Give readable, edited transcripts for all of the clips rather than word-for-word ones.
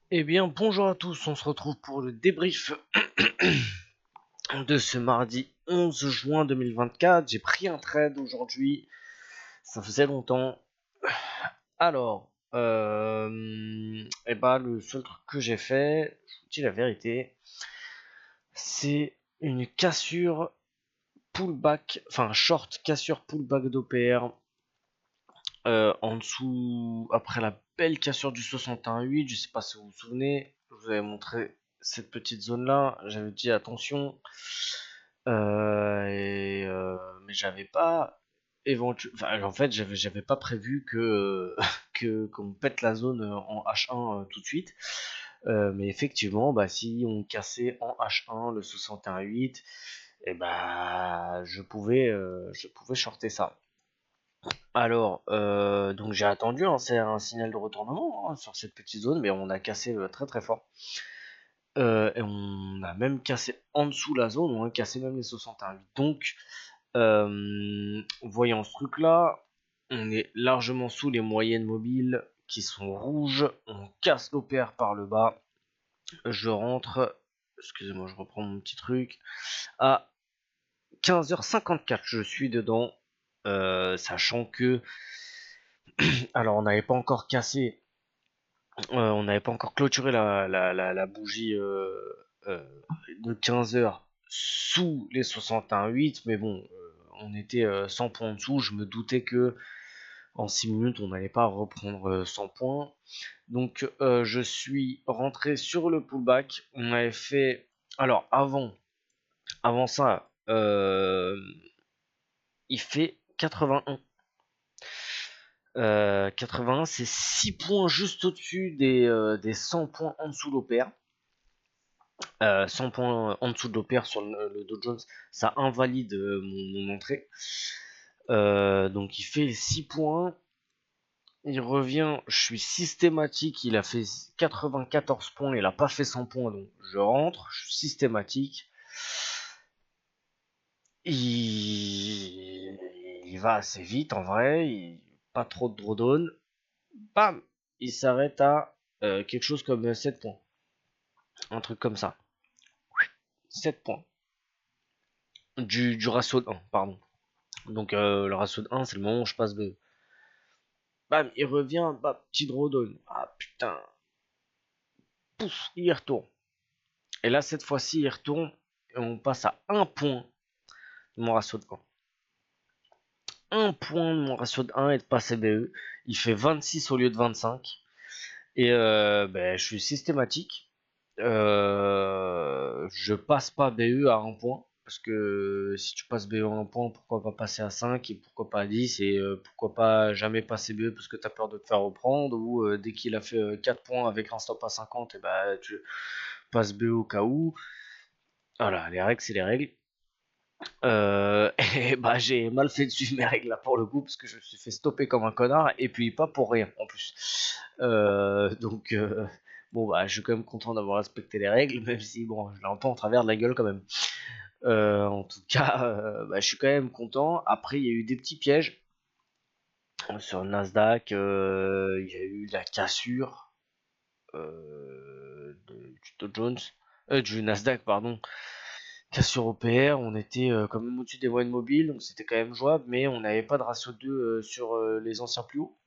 Eh bien, bonjour à tous, on se retrouve pour le débrief de ce mardi 11 juin 2024. J'ai pris un trade aujourd'hui, ça faisait longtemps. Alors, le seul truc que j'ai fait, je vous dis la vérité, c'est une cassure pullback, enfin short cassure pullback d'OPR en dessous, après la belle cassure du 61.8, je sais pas si vous vous souvenez, je vous avais montré cette petite zone là, j'avais dit attention, mais j'avais pas en fait j'avais pas prévu que qu'on pète la zone en H1 tout de suite. Mais effectivement, bah si on cassait en H1 le 61.8, et bah je pouvais shorter ça. Alors, donc j'ai attendu, hein, c'est un signal de retournement, hein, sur cette petite zone, mais on a cassé très très fort. Et on a même cassé en dessous la zone, on a cassé même les 61. Donc, voyant ce truc là, on est largement sous les moyennes mobiles qui sont rouges, on casse l'OPR par le bas, je rentre, excusez-moi je reprends mon petit truc, à 15h54 je suis dedans, sachant que, alors on n'avait pas encore cassé, on n'avait pas encore clôturé la bougie euh, de 15 heures sous les 61,8, mais bon, on était 100 points en dessous. Je me doutais que en 6 minutes, on n'allait pas reprendre 100 points. Donc, je suis rentré sur le pullback. On avait fait. Alors, avant ça, il fait 81. 81, c'est 6 points juste au-dessus des 100 points en dessous de l'OPR. 100 points en dessous de l'OPR sur le Dow Jones, ça invalide mon entrée. Donc il fait 6 points. Il revient, je suis systématique, il a fait 94 points, il a pas fait 100 points, donc je rentre, je suis systématique. Il va assez vite en vrai, pas trop de drawdown. Bam, il s'arrête à quelque chose comme 7 points. Un truc comme ça. 7 points. Du ratio de 1, pardon. Donc le ratio de 1, c'est le moment où je passe de... Bam, il revient, bam, petit drawdown. Ah putain, pouf, il y retourne. Et là, cette fois-ci, il retourne et on passe à 1 point de mon ratio de 1. 1 point de mon ratio de 1 et de passer BE. Il fait 26 au lieu de 25. Et je suis systématique. Je passe pas BE à 1 point. Parce que si tu passes BE à 1 point, pourquoi pas passer à 5 et pourquoi pas à 10 et pourquoi pas jamais passer BE parce que tu as peur de te faire reprendre ou dès qu'il a fait 4 points avec un stop à 50, et bah, tu passes BE au cas où. Voilà, les règles, c'est les règles. Et bah j'ai mal fait de suivre mes règles là pour le coup parce que je me suis fait stopper comme un connard et puis pas pour rien en plus. Bon bah je suis quand même content d'avoir respecté les règles même si bon je l'ai un peu en travers de la gueule quand même. En tout cas je suis quand même content. Après il y a eu des petits pièges sur le Nasdaq, il y a eu la cassure du Dow Jones, du Nasdaq pardon. Cassure OPR, on était quand même au-dessus des moyennes mobiles, donc c'était quand même jouable, mais on n'avait pas de ratio 2 sur les anciens plus hauts.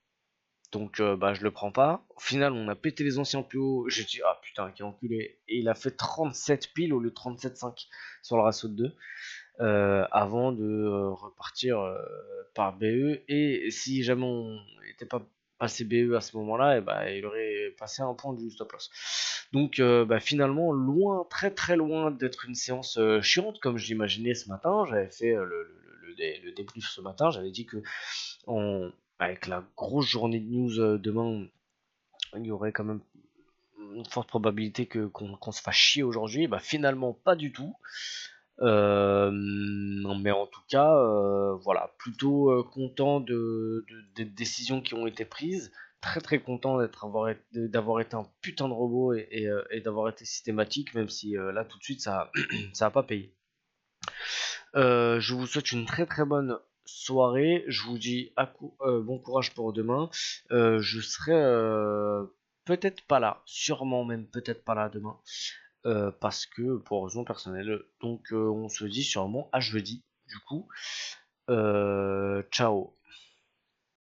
Donc je le prends pas. Au final, on a pété les anciens plus hauts. J'ai dit, ah putain, quel enculé. Et il a fait 37 piles au lieu de 37,5 sur le ratio de 2. Avant de repartir par BE. Et si jamais on n'était pas passé BE à ce moment-là, et il aurait passé un point du stop loss. Donc finalement, loin, très très loin d'être une séance chiante comme je l'imaginais ce matin. J'avais fait le débrief ce matin. J'avais dit que avec la grosse journée de news demain, il y aurait quand même une forte probabilité qu'on se fasse chier aujourd'hui. Finalement, pas du tout. Mais en tout cas, voilà, plutôt content des décisions qui ont été prises. Très très content d'avoir été un putain de robot et d'avoir été systématique, même si là tout de suite ça ça a pas payé. Je vous souhaite une très très bonne soirée. Je vous dis bon courage pour demain. Je serai peut-être pas là, sûrement même peut-être pas là demain, parce que pour raison personnelle. Donc on se dit sûrement à jeudi, du coup. Ciao.